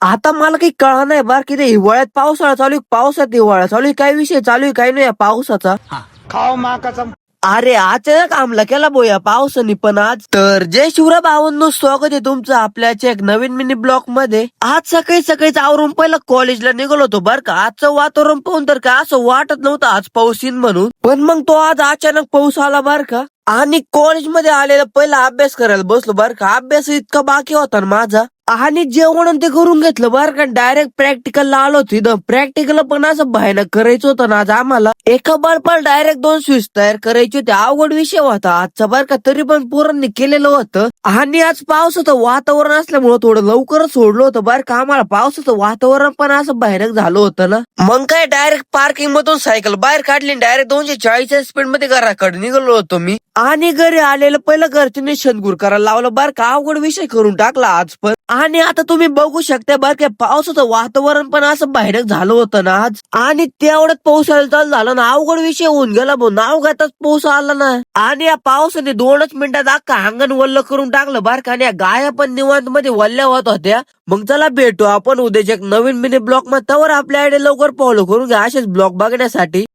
आता मला काही कळा नाही बरं की ते हिवाळ्यात पावसाळा चालू आहे, पावसात हिवाळा चालू आहे, काय विषय चालू आहे काय नाही या पावसाचा. खाओ माँ कसम. अरे अचानक हमला केला बोया पावसाने पण आज. तर जय शिवराय भावांनो, स्वागत आहे तुमचं आपल्याच्या एक नवीन मिनी ब्लॉग मध्ये. आज सकाळी सकाळीच आवरून पहिलं कॉलेजला निघालो होतो बरं का. आजचं वातावरण पाहून तर काय असं वाटत नव्हतं आज पाऊस येईन म्हणून, पण मग तो आज अचानक पाऊस आला बरं का. आणि कॉलेजमध्ये आलेला पहिला अभ्यास करायला बसलो बरं का. अभ्यास इतका बाकी होता ना माझा, आणि जेवण ते करून घेतलं बरं का. डायरेक्ट प्रॅक्टिकलला आलो तिथं. प्रॅक्टिकल पण असं भयानक करायचं होतं ना आज आम्हाला. एका बल्बाला डायरेक्ट 2 स्विच तयार करायचे होते. अवघड विषय होता आजचा बरं का. तरी पण पोरांनी केलेलं होतं. आणि आज पावसाचं वातावरण असल्यामुळं थोडं लवकरच सोडलं होतं बरं का आम्हाला. पावसाचं वातावरण पण असं भयानक झालं होतं ना. मग काय डायरेक्ट पार्किंग मधून सायकल बाहेर काढली, डायरेक्ट 240 स्पीड मध्ये घराकडे निघालो होतो मी. आणि घरी आलेलं पहिलं घरच्यांनी शंदगुर करायला लावलं बरं का. अवघड विषय करून टाकला आज पण. आणि आता तुम्ही बघू शकता बरं का, पावसाचं वातावरण पण असं भयानक झालं होतं ना आज. आणि तेवढ्यात पाऊस यायला चालू झाला ना. अवघड विषय होऊन गेला भाऊ. नाव घेताच पाऊस आला ना. आणि या पावसाने 2च मिनिटात अख्खा अंगण वल्ल करून टाकलं बरं का. आणि या गाया पण निवांत मध्ये वल्ल्या होत होत्या. मग चला भेटू आपण उद्याच्या एक नवीन मिनी ब्लॉग मध्ये. तवर आपल्या आयडिया लवकर फॉलो करून घ्या असेच ब्लॉग बघण्यासाठी.